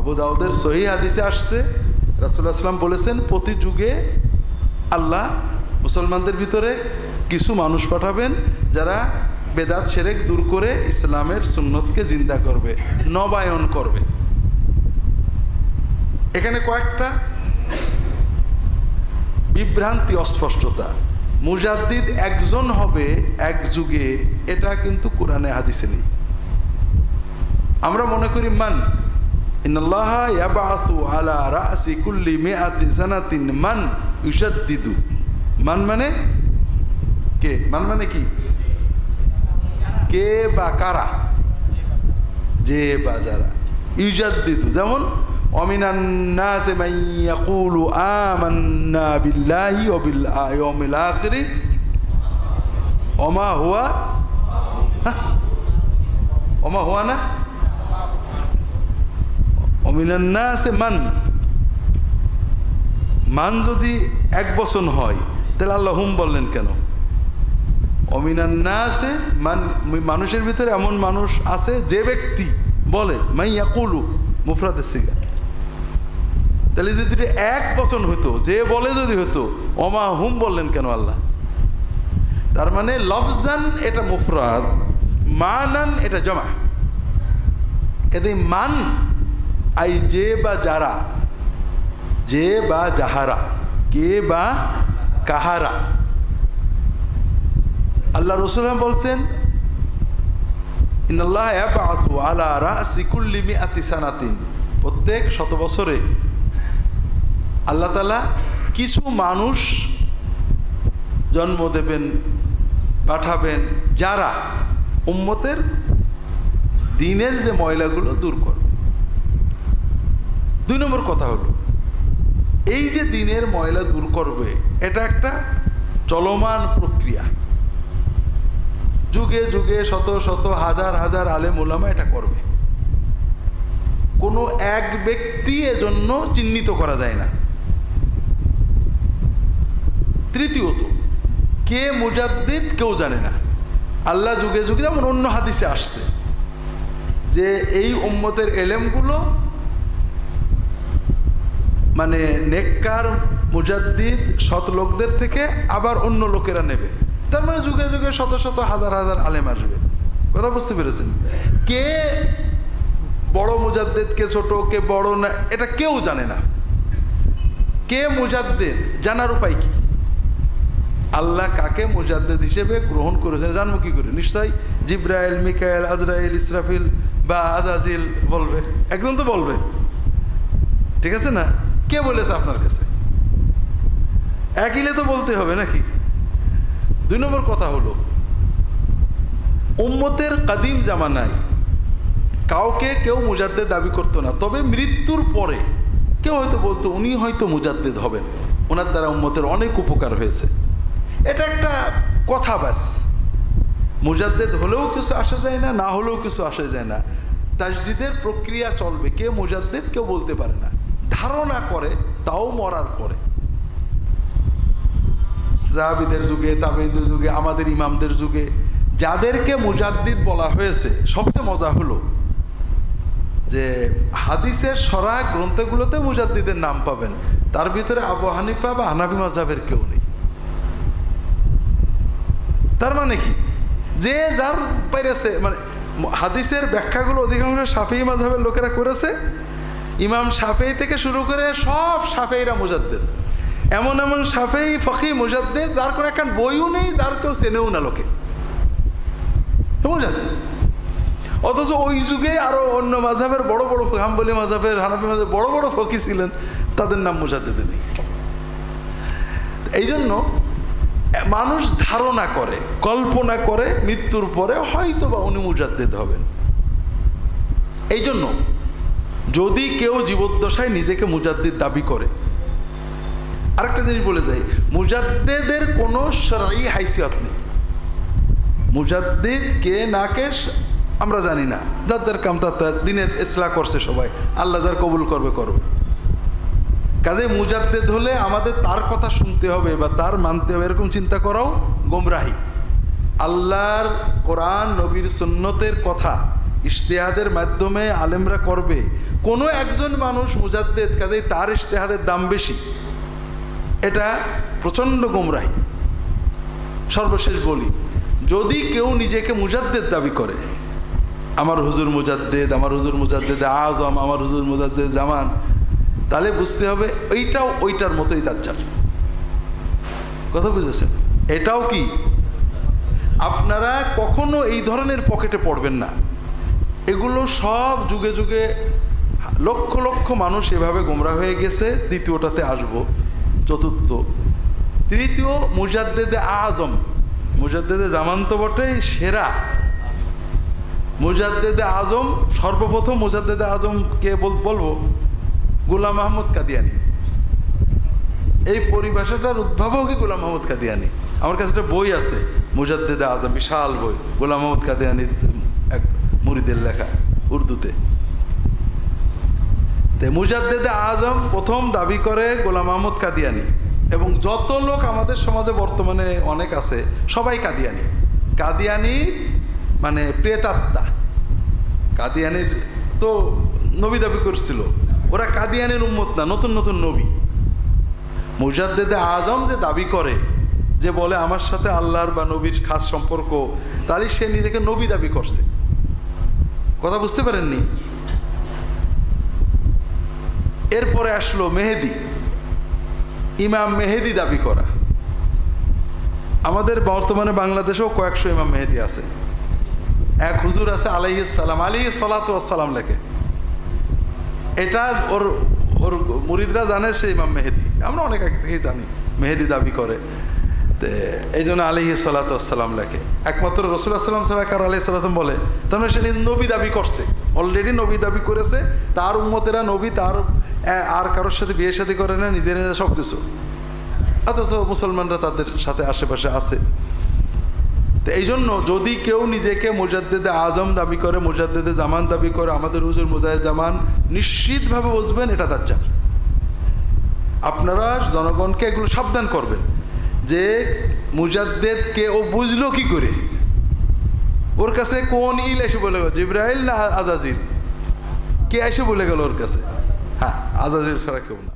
আবু দাউদের সহিহ হাদিসে আসছে রাসূলুল্লাহ সাল্লাল্লাহু আলাইহি ওয়াসাল্লাম বলেছেন, প্রতি যুগে আল্লাহ মুসলমানদের ভিতরে কিছু মানুষ পাঠাবেন যারা বেদাত শিরক দূর করে ইসলামের সুন্নতকে জিন্দা করবে, নবায়ন করবে। এখানে কয়েকটা বিভ্রান্তি, অস্পষ্টতা। মুজাদ্দিদ একজন হবে এক যুগে, এটা কিন্তু কোরআনে হাদিসে নেই। আমরা মনে করি মান ইন্নাল্লাহা ইয়াবআসু আলা রাসি কুল্লি মিআতি সানাতিন মান ইউশাদ্দিদু। মান মানে কে? মান মানে কি? কে বা কারা, যে বা যারা। ইউজাদ্দিদু যেমন ওয়ামিনান নাসি মান ইয়াকুলু আমান্না বিল্লাহি ওয়া বিল ইয়াউমিল আখির ওমা হুয়া না ওয়ামিনান নাসি মান যদি এক বচন হয় তাহলে আল্লাহ হুম বললেন কেন? অমিনান নাসে মানুষের ভিতরে এমন মানুষ আছে যে ব্যক্তি বলে মাই ইয়াকুলু মুফরাদের সিগা, তাহলে যদি এক বচন হতো, যে বলে যদি হতো, অমা হুম বললেন কেন আল্লাহ? তার মানে লফজান এটা মুফরাদ, মানান এটা জমা। এতে মান আই যে বা যারা, যে বা যাহারা, কে বা কাহারা। আল্লাহ রাসূল বলছেন ইন্নাল্লাহা ইয়াবআসু আলা রাসি কুল্লি মিআতি সানাতিন, প্রত্যেক 100 বছরে আল্লাহ তাআলা কিছু মানুষ জন্ম দেবেন, পাঠাবেন, যারা উম্মতের দিনের যে ময়লাগুলো দূর করবে। 2 নম্বর কথা হলো, এই যে দিনের ময়লা দূর করবে, এটা একটা চলমান প্রক্রিয়া। যুগে যুগে শত শত হাজার হাজার আলেম ওলামা এটা করবে। কোনো এক ব্যক্তি এজন্য চিহ্নিত করা যায় না। তৃতীয়ত, কে মুজাদ্দিদ কেউ জানে না। আল্লাহ যুগে যুগে, যেমন অন্য হাদিসে আসছে যে এই উম্মতের এলেমগুলো মানে নেককার মুজাদ্দিদ সৎ লোকদের থেকে আবার অন্য লোকেরা নেবে। তার মানে যুগে যুগে শত শত হাজার হাজার আলেম আসবে। কথা বুঝতে পেরেছেন? কে বড় মুজাদ্দিদ, কে ছোট, কে বড় না, এটা কেউ জানে না। কে মুজাদ্দিদ জানার উপায় কি? আল্লাহ কাকে মুজাদ্দিদ হিসেবে গ্রহণ করেছেন জানবো কি করে? নিশ্চয়ই জিব্রাইল, মিকাইল, আজরাইল, ইসরাফিল বা আজাজিল বলবে, একজন তো বলবে, ঠিক আছে না? কে বলেছে আপনার কাছে? একইলে তো বলতে হবে নাকি? 2 নম্বর কথা হলো, উম্মতের কাদিম জামানায় কাউকে কেউ মুজাদ্দিদ দাবি করতো না। তবে মৃত্যুর পরে কেউ হয়তো বলতো উনি হয়তো মুজাদ্দিদ হবেন, ওনার দ্বারা উম্মতের অনেক উপকার হয়েছে। এটা একটা কথা ব্যাস। মুজাদ্দিদ হলেও কিছু আসা যায় না, না হলেও কিছু আসা যায় না। তাজদিদের প্রক্রিয়া চলবে, কে মুজাদ্দিদ কেউ বলতে পারে না। ধারণা করে, তাও মরার পরে। সাহাবীদের যুগে, তাবেঈনদের যুগে, আমাদের ইমামদের যুগে যাদেরকে মুজাদ্দিদ বলা হয়েছে, সবচেয়ে মজা হলো যে হাদিসের সরা গ্রন্থগুলোতে মুজাদ্দিদের নাম পাবেন, তার ভিতরে আবু হানিফা বা হানাফি মাযহাবের কেউ নেই। তার মানে কি? যে যার পেরেছে, মানে হাদিসের ব্যাখ্যাগুলো অধিকাংশ শাফিঈ মাযহাবের লোকেরা করেছে। ইমাম শাফিঈ থেকে শুরু করে সব শাফিঈরা মুজাদ্দিদ। এমন এমন শাফিঈ ফকিহ মুজাদ্দিদ যার কোনো একটা বইও নেই, যার কেউ চেনেও না লোকে, মুজাদ্দিদ। অথচ ওই যুগে আরো অন্য মাযহাবের বড় বড়, হাম্বলি মাযহাবের, হানাফি মাযহাবের বড় বড় ফকিহ ছিলেন, তাদের নাম মুজাদ্দিদ নেই। এই জন্য মানুষ ধারণা করে, কল্পনা করে মৃত্যুর পরে হয়তো বা উনি মুজাদ্দিদ হবেন। এই জন্য যদি কেউ জীবদ্দশায় নিজেকে মুজাদ্দিদ দাবি করে, আরেকটা জিনিস বলে যাই, মুজাদ্দিদের কোনো শরঈ হাইসিয়ত নেই। মুজাদ্দিদ কে না কে আমরা জানি না, যাদের কাম তার দিনের ইসলাহ করছে সবাই, আল্লাহ যার কবুল করবে করবে। কাজে মুজাদ্দিদ হলে আমাদের তার কথা শুনতে হবে বা তার মানতে হবে, এরকম চিন্তা করাও গোমরাহি। আল্লাহর কোরআন, নবীর সুন্নতের কথা ইজতিহাদের মাধ্যমে আলেমরা করবে, কোনো একজন মানুষ মুজাদ্দেদ কাজেই তার ইজতিহাদের দাম বেশি, এটা প্রচণ্ড গোমরাহি। সর্বশেষ বলি, যদি কেউ নিজেকে মুজাদ্দেদ দাবি করে, আমার হুজুর মুজাদ্দেদ, আমার হুজুর মুজাদ্দেদ আজম, আমার হুজুর মুজাদ্দেদ জামান, তাহলে বুঝতে হবে এইটাও ওইটার মতোই দাজ্জাল। কথা বুঝেছেন? এটাও কি, আপনারা কখনো এই ধরনের পকেটে পড়বেন না। এগুলো সব যুগে যুগে লক্ষ লক্ষ মানুষ এভাবে গোমরা হয়ে গেছে। দ্বিতীয়টাতে আসবো, চতুর্থ। তৃতীয় মুজাদ্দেদে আজম, মুজাদ্দেদে জামান তো বটেই, সেরা মুজাদ্দেদে আজম। সর্বপ্রথম মুজাদ্দেদে আজম কে বলবো? গোলাম আহমদ কাদিয়ানি। এই পরিভাষাটার উদ্ভাবকই গোলাম আহমদ কাদিয়ানি। আমার কাছে একটা বই আছে, মুজাদ্দেদে আজম, বিশাল বই, গোলাম আহমদ কাদিয়ানি এক মুরিদের লেখা উর্দুতে। মুজাদ্দেদে আজম প্রথম দাবি করে গোলাম আহমদ কাদিয়ানি, এবং যত লোক আমাদের সমাজে বর্তমানে অনেক আছে সবাই কাদিয়ানি। কাদিয়ানি মানে প্রেতাত্মা। কাদিয়ানির তো নবী দাবি করছিল, ওরা কাদিয়ানির উম্মত না, নতুন নতুন নবী। মুজাদ্দেদে আজম যে দাবি করে, যে বলে আমার সাথে আল্লাহর বা নবীর খাস সম্পর্ক, তাহলে সে নিজেকে নবী দাবি করছে। কথা বুঝতে পারেননি? এরপরে আসলো মেহেদি, ইমাম মেহেদি দাবি করা। আমাদের বর্তমানে বাংলাদেশেও কয়েকশো ইমাম মেহেদি আছে। এক হুজুর আছে আলাইহিস সালাম, আলাইহিস সালাতু ওয়াস সালাম লেখে। এটা ওর ওর মুরিদরা জানে সে ইমাম মেহেদি, আমরা অনেক আগে থেকেই জানি মেহেদি দাবি করে। তো এই জন্য আলাইহিস সালাতু ওয়াস সালাম লেখে। একমাত্র রাসূলুল্লাহ সাল্লাল্লাহু আলাইহি ওয়াসাল্লাম ছাড়া কারো আলাইহিস সালাম বলে, তার মানে সে নবী দাবি করছে, অলরেডি নবী দাবি করেছে। তার উম্মতেরা নবী, তার আর কারোর সাথে বিয়ে শাদী করে না, নিজের সব কিছু। অথচ মুসলমানরা তাদের সাথে আশেপাশে আছে। তো এই জন্য যদি কেউ নিজেকে মুজাদ্দেদে আজম দাবি করে, মুজাদ্দেদে জামান দাবি করে, আমাদের হুজুর মুজাদ্দেদ জামান, নিশ্চিতভাবে বুঝবেন এটা দাজ্জাল। আপনারা জনগণকে এগুলো সাবধান করবেন যে মুজাদ্দেদ কে ও বুঝলো কি করে, ওর কাছে কোন ইল এসে বলে গেল, জিবরাইল না আজাজিল, কে এসে বলে গেল ওর কাছে? হ্যাঁ, আজাজিল ছাড়া কেউ না।